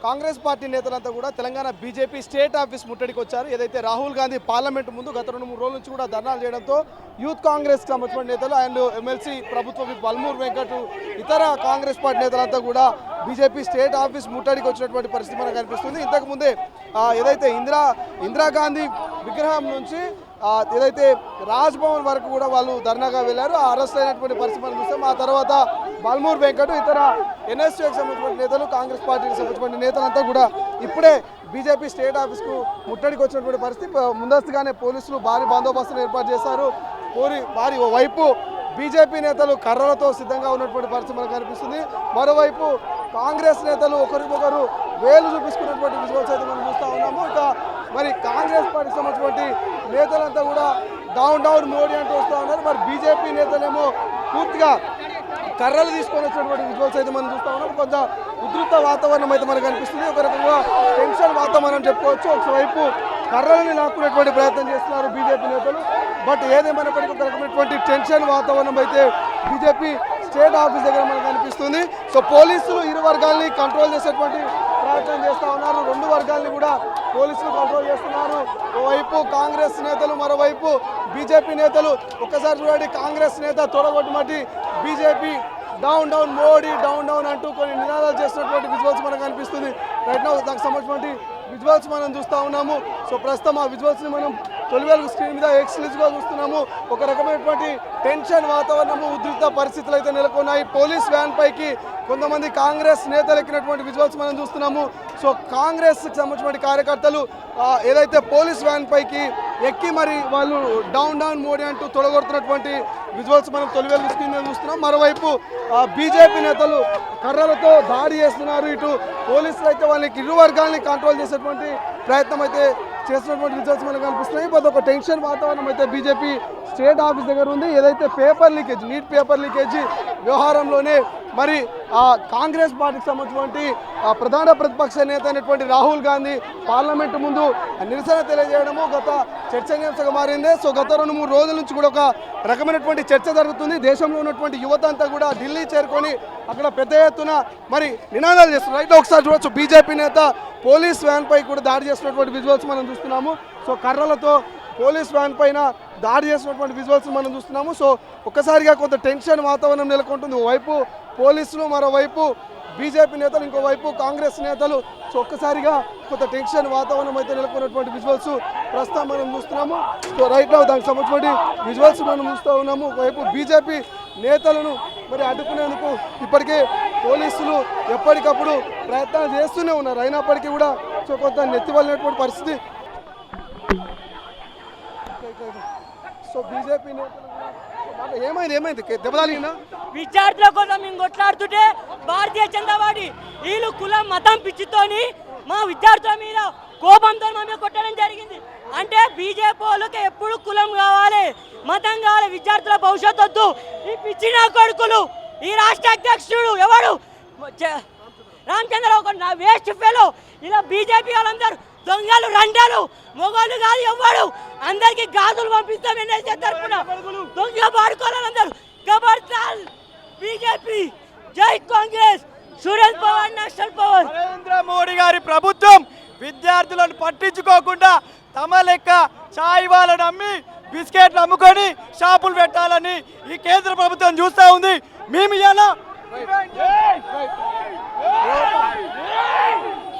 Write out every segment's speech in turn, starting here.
Congress party నేతలంతా కూడా Telangana BJP state office ముట్టడికి వచ్చారు. ఏదైతే రాహుల్ గాంధీ పార్లమెంట్ ముందు గత 2-3 రోజుల నుంచి కూడా ధర్నాలు చేయడంతో యూత్ కాంగ్రెస్ సంబంధించిన నేతలు అండ్ ఎమ్మెల్సీ ప్రభుత్వ విప్ బల్మూర్ వెంకట్ ఇతర కాంగ్రెస్ పార్టీ నేతలంతా కూడా బీజేపీ స్టేట్ ఆఫీస్ ముట్టడికి వచ్చినటువంటి పరిస్థితి మనకు కనిపిస్తుంది. ఇంతకుముందే ఏదైతే ఇందిరాగాంధీ విగ్రహం నుంచి ఏదైతే రాజ్భవన్ వరకు కూడా వాళ్ళు ధర్నాగా వెళ్ళారు. అరెస్ట్ అయినటువంటి పరిస్థితి మనం చూస్తాం. ఆ తర్వాత బల్మూర్ వెంకట్ ఇతర ఎన్ఎస్యూకి సంబంధించిన నేతలు కాంగ్రెస్ పార్టీకి సంబంధించిన నేతలంతా కూడా ఇప్పుడే బీజేపీ స్టేట్ ఆఫీస్కు ముట్టడికి వచ్చినటువంటి పరిస్థితి. ముందస్తుగానే పోలీసులు భారీ బందోబస్తును ఏర్పాటు చేశారు. భారీ వైపు బీజేపీ నేతలు కర్రలతో సిద్ధంగా ఉన్నటువంటి పరిస్థితి మనకు కనిపిస్తుంది. మరోవైపు కాంగ్రెస్ నేతలు ఒకరికొకరు వేలు చూపించుకున్నటువంటి విజువల్స్ అయితే మనం చూస్తూ ఉన్నాము. ఇక మరి కాంగ్రెస్ పార్టీకి సంబంధించినటువంటి నేతలంతా కూడా డౌన్ మోడీ అంటూ వస్తూ ఉన్నారు. మరి బీజేపీ నేతలేమో పూర్తిగా కర్రలు తీసుకొని వచ్చినటువంటి విజువల్స్ అయితే మనం చూస్తూ ఉన్నాం. కొంత ఉధృత వాతావరణం అయితే మనకు కనిపిస్తుంది. ఒక రకంగా టెన్షన్ వాతావరణం చెప్పుకోవచ్చు. ఒకవైపు కర్రలని లాక్కునేటువంటి ప్రయత్నం చేస్తున్నారు బీజేపీ నేతలు. బట్ ఏదేమైనప్పటికీ ఒక రకమైనటువంటి టెన్షన్ వాతావరణం అయితే బీజేపీ స్టేట్ ఆఫీస్ దగ్గర మనకు కనిపిస్తుంది. సో పోలీసులు ఇరు వర్గాల్ని కంట్రోల్ చేసేటువంటి ప్రయత్నం చేస్తూ ఉన్నారు. 2 వర్గాల్ని కూడా పోలీసులు కంట్రోల్ చేస్తున్నారు. ఓవైపు కాంగ్రెస్ నేతలు, మరోవైపు బీజేపీ నేతలు. ఒక్కసారి చూడండి, కాంగ్రెస్ నేత తొడగొట్టుమట్టి బీజేపీ డౌన్ మోడీ డౌన్ అంటూ కొన్ని నినాదాలు చేస్తున్నటువంటి విజువల్స్ మనకు కనిపిస్తుంది. రైట్ నౌ దానికి సంబంధించినటువంటి విజువల్స్ మనం చూస్తూ ఉన్నాము. సో ప్రస్తుతం ఆ విజువల్స్ని మనం తొలివేలు స్క్రీన్ మీద ఎక్స్క్లూజివ్గా చూస్తున్నాము. ఒక రకమైనటువంటి టెన్షన్ వాతావరణము, ఉద్రిక్త పరిస్థితులు అయితే నెలకొన్నాయి. పోలీస్ వ్యాన్ పైకి కొంతమంది కాంగ్రెస్ నేతలు ఎక్కినటువంటి విజువల్స్ మనం చూస్తున్నాము. సో కాంగ్రెస్కి సంబంధించిన కార్యకర్తలు ఏదైతే పోలీస్ వ్యాన్ పైకి ఎక్కి మరి వాళ్ళు డౌన్ మోడీ అంటూ తొడగొడుతున్నటువంటి విజువల్స్ మనం తొలివేలు స్క్రీన్ మీద చూస్తున్నాం. మరోవైపు బీజేపీ నేతలు కర్రలతో దాడి చేస్తున్నారు. ఇటు పోలీసులు అయితే వాళ్ళకి ఇరు వర్గాల్ని కంట్రోల్ చేసేటువంటి ప్రయత్నం అయితే చేస్తున్నటువంటి రిజల్ట్స్ మనకు కనిపిస్తున్నాయి. బట్ ఒక టెన్షన్ వాతావరణం అయితే బీజేపీ స్టేట్ ఆఫీస్ దగ్గర ఉంది. ఏదైతే నీట్ పేపర్ లీకేజీ వ్యవహారంలోనే మరి కాంగ్రెస్ పార్టీకి సంబంధించినటువంటి ప్రధాన ప్రతిపక్ష నేత అయినటువంటి రాహుల్ గాంధీ పార్లమెంటు ముందు నిరసన తెలియజేయడము గత చర్చనీయాంశంగా మారింది. సో గత 2-3 రోజుల నుంచి కూడా ఒక రకమైనటువంటి చర్చ జరుగుతుంది. దేశంలో ఉన్నటువంటి యువత అంతా కూడా ఢిల్లీ చేరుకొని అక్కడ పెద్ద ఎత్తున మరి నినాదాలు చేస్తున్నారు. రైట్, ఒకసారి చూడొచ్చు, బీజేపీ నేత పోలీస్ వ్యాన్ పై కూడా దాడి చేస్తున్నటువంటి విజువల్స్ మనం చూస్తున్నాము. సో కర్రలతో పోలీస్ వ్యాన్ పైన దాడి చేసినటువంటి విజువల్స్ మనం చూస్తున్నాము. సో ఒక్కసారిగా కొంత టెన్షన్ వాతావరణం నెలకొంటుంది. ఓవైపు పోలీసులు, మరోవైపు బీజేపీ నేతలు, ఇంకోవైపు కాంగ్రెస్ నేతలు. సో ఒక్కసారిగా కొంత టెన్షన్ వాతావరణం అయితే నెలకొన్నటువంటి విజువల్స్ ప్రస్తుతం మనం చూస్తున్నాము. సో రైట్ నౌ దానికి సంబంధించిన విజువల్స్ మనం చూస్తూ ఉన్నాము. ఒకవైపు బీజేపీ నేతలను మరి అడ్డుకునేందుకు ఇప్పటికే పోలీసులు ఎప్పటికప్పుడు ప్రయత్నాలు చేస్తూనే ఉన్నారు. అయినప్పటికీ కూడా సో కొంత నెత్తివల్లినటువంటి పరిస్థితి. సో బీజేపీ నేతలు ఏమైంది దెబ్బతాలిందా? విద్యార్థుల కోసం మేము కొట్లాడుతుంటే భారతీయ జనతా పార్టీ వీళ్ళు కులం మతం పిచ్చితోని మా విద్యార్థుల మీద కోపంతో మేము కొట్టడం జరిగింది. అంటే బీజేపీ వాళ్ళకి ఎప్పుడు కులం కావాలి, మతం కావాలి, విద్యార్థుల భవిష్యత్తు వద్దు. ఈ పిచ్చిన కొడుకులు, ఈ రాష్ట్ర అధ్యక్షుడు ఎవడు రామచంద్రరావు నా వేస్ట్ ఫెలో, ఇలా బీజేపీ వాళ్ళందరూ దొంగలు, రండాలు, మొగోళ్ళు కాదు ఎవ్వడు. అందరికి గాజులు పంపిస్తాం ఎన్ఎస్ఏ తరఫున. దొంగ పాడుకోవాలందరూ. ఖబర్దార్ బీజేపీ, జై కాంగ్రెస్, సురేష్ పవార్, నేషనల్ పవర్. నరేంద్ర మోడీ గారి ప్రభుత్వం విద్యార్థులను పట్టించుకోకుండా తమ లెక్క చాయ్ వాళ్ళని అమ్మి బిస్కెట్లు అమ్ముకొని షాపులు పెట్టాలని ఈ కేంద్ర ప్రభుత్వం చూస్తూ ఉంది. మేము ఇలా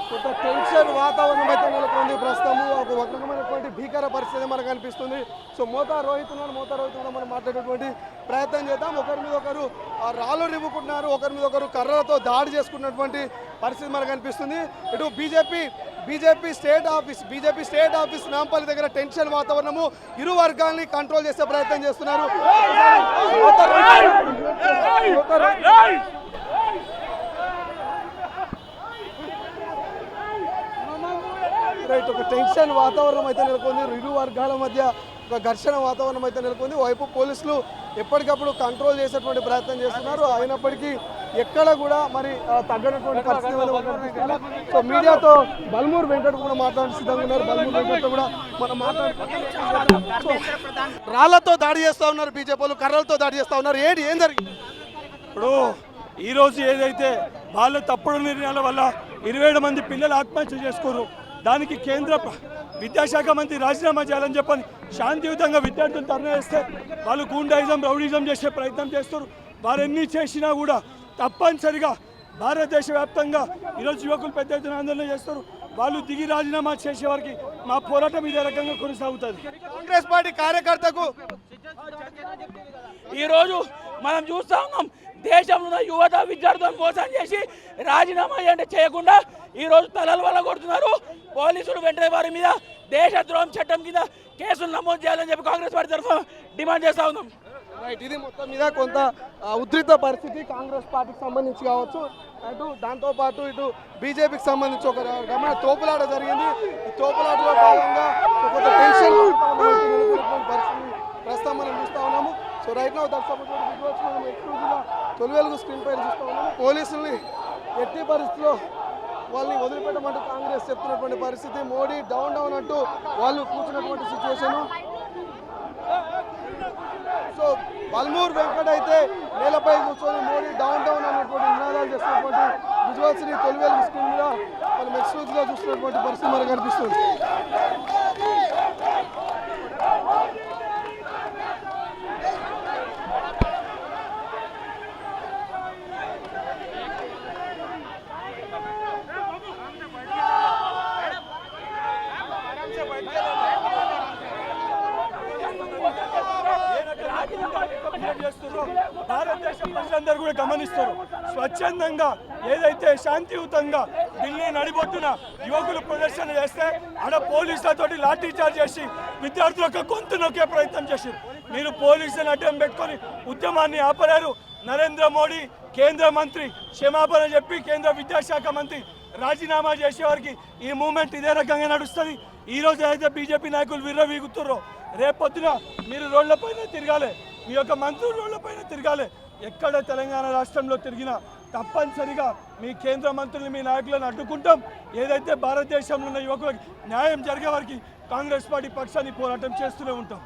కొంత టెన్షన్ వాతావరణం అయితే నెలకొంది. ప్రస్తుతము ఒక రకమైనటువంటి భీకర పరిస్థితి మనకు కనిపిస్తుంది. సో మోతా రోహిత్ కూడా మనం మాట్లాడేటువంటి ప్రయత్నం చేద్దాం. ఒకరి మీద ఒకరు రాళ్ళు రివ్వుకుంటున్నారు, ఒకరి మీద ఒకరు కర్రలతో దాడి చేసుకున్నటువంటి పరిస్థితి మనకు కనిపిస్తుంది. ఇటు బీజేపీ స్టేట్ ఆఫీస్ నాంపల్లి దగ్గర టెన్షన్ వాతావరణము, ఇరు వర్గాల్ని కంట్రోల్ చేసే ప్రయత్నం చేస్తున్నారు. రైట్, ఒక టెన్షన్ వాతావరణం అయితే నెలకొంది. ఇరు వర్గాల మధ్య ఒక ఘర్షణ వాతావరణం అయితే నెలకొంది. వైపు పోలీసులు ఎప్పటికప్పుడు కంట్రోల్ చేసేటువంటి ప్రయత్నం చేస్తున్నారు. అయినప్పటికీ ఎక్కడ కూడా మరి తగ్గనటువంటి పరిస్థితి. సో మీడియాతో బల్మూర్ వెంకట్ కూడా మాట్లాడే సిద్ధంగా ఉన్నారు. బల్మూర్ వెంకట్ కూడా మనం మాట్లాడుతున్నాం. రాళ్లతో దాడి చేస్తూ ఉన్నారు బీజేపీ వాళ్ళు, కర్రలతో దాడి చేస్తూ ఉన్నారు. ఏం జరిగింది? ఇప్పుడు ఈరోజు ఏదైతే వాళ్ళు తప్పుడు నిర్ణయాల వల్ల 27 మంది పిల్లలు ఆత్మహత్య చేసుకోరు. దానికి కేంద్ర విద్యాశాఖ మంత్రి రాజీనామా చేయాలని చెప్పని శాంతియుతంగా విద్యార్థులు ధర్నా చేస్తే వాళ్ళు గూండాయిజం రౌడీజం చేసే ప్రయత్నం చేస్తారు. వారెన్ని చేసినా కూడా తప్పనిసరిగా భారతదేశ వ్యాప్తంగా ఈరోజు యువకులు పెద్ద ఎత్తున ఆందోళన చేస్తారు. వాళ్ళు దిగి రాజీనామా చేసే వారికి మా పోరాటం ఇదే రకంగా కొనసాగుతుంది. కాంగ్రెస్ పార్టీ కార్యకర్తకు ఈరోజు మనం చూస్తా ఉన్నాం, దేశంలో యువత విద్యార్థులను మోసం చేసి రాజీనామా అంటే చేయకుండా ఈరోజు తలల వల్ల కొడుతున్నారు. పోలీసులు వెంటనే వారి మీద దేశద్రోహం చట్టం కింద కేసులు నమోదు చేయాలని చెప్పి కాంగ్రెస్ పార్టీ తరఫున డిమాండ్ చేస్తా ఉన్నాం. రైట్, ఇది మొత్తం మీద కొంత ఉద్రిక్త పరిస్థితి కాంగ్రెస్ పార్టీకి సంబంధించి కావచ్చు, అటు దాంతోపాటు ఇటు బీజేపీకి సంబంధించి ఒక గమన తోపులాట జరిగింది. ఈ తోపులాటలో భాగంగా కొంత టెన్షన్ పరిస్థితి ప్రస్తుతం మనం చూస్తూ ఉన్నాము. సో రైట్ నౌ మనం ఎక్కువగా తొలి వెలుగు స్క్రీన్ పైన చూస్తూ ఉన్నాము. పోలీసుల్ని ఎట్టి పరిస్థితిలో వాళ్ళని వదిలిపెట్టమంటూ కాంగ్రెస్ చెప్తున్నటువంటి పరిస్థితి. మోడీ డౌన్ డౌన్ అంటూ వాళ్ళు కూర్చున్నటువంటి సిచ్యువేషను. సో బల్మూర్ వెంకట్ అయితే నేలపై కూర్చొని మోడీ డౌన్ డౌన్ అనేటువంటి నినాదాలు చేస్తున్నటువంటి విజువల్స్ ని తొలి వెలుగు స్క్రీన్ మీద మనం ఎక్స్క్లూజివ్గా చూస్తున్నటువంటి పరిస్థితి మనకు కనిపిస్తుంది. భారతదేశ ప్రజలందరూ కూడా గమనిస్తారు. స్వచ్ఛందంగా ఏదైతే శాంతియుతంగా ఢిల్లీ నడిబొట్టున యువకులు ప్రదర్శన చేస్తే ఆడ పోలీసులతోటి లాఠీ చార్జ్ చేసి విద్యార్థులకు గొంతు నొక్కే ప్రయత్నం చేశారు. మీరు పోలీసులను అడ్డం పెట్టుకొని ఉద్యమాన్ని ఆపలేరు. నరేంద్ర మోడీ కేంద్ర మంత్రి క్షమాపణ చెప్పి కేంద్ర విద్యాశాఖ మంత్రి రాజీనామా చేసేవారికి ఈ మూమెంట్ ఇదే రకంగా నడుస్తుంది. ఈ రోజు అయితే బీజేపీ నాయకులు విర్రవీగుతుర్రో రేపొద్దున మీరు రోడ్లపైన తిరగాలి, మీ యొక్క మంత్రులు రోడ్లపైన తిరగాలి. ఎక్కడ తెలంగాణ రాష్ట్రంలో తిరిగినా తప్పనిసరిగా మీ కేంద్ర మంత్రులు మీ నాయకులను అడ్డుకుంటాం. ఏదైతే భారతదేశంలో ఉన్న యువకులకు న్యాయం జరిగే వారికి కాంగ్రెస్ పార్టీ పక్షాన్ని పోరాటం చేస్తూనే ఉంటాం.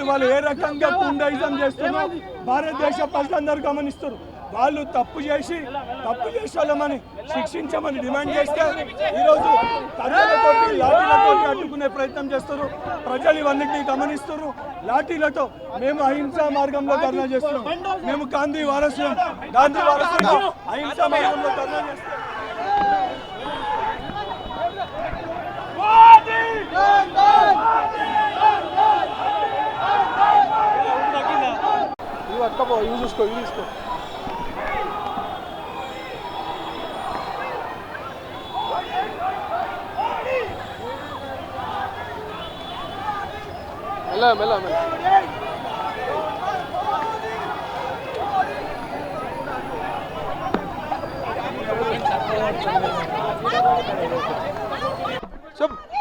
వాళ్ళు ఏ రకంగా గుండాయిజం చేస్తున్నారు భారతదేశ ప్రజలందరూ గమనిస్తారు. వాళ్ళు తప్పు చేసి వాళ్ళమని శిక్షించమని డిమాండ్ చేస్తే ఈరోజు కర్రలతోటి లాఠీలతోటి అడ్డుకునే ప్రయత్నం చేస్తారు. ప్రజలు ఇవన్నిటినీ గమనిస్తారు. లాఠీలతో మేము అహింసా మార్గంలో ధర్నా చేస్తున్నాం. మేము గాంధీ వారసులం అహింసా మార్గంలో ధర్నా చేస్తున్నాం. ఇవి చూసుకో. మెల్ల చెప్పు.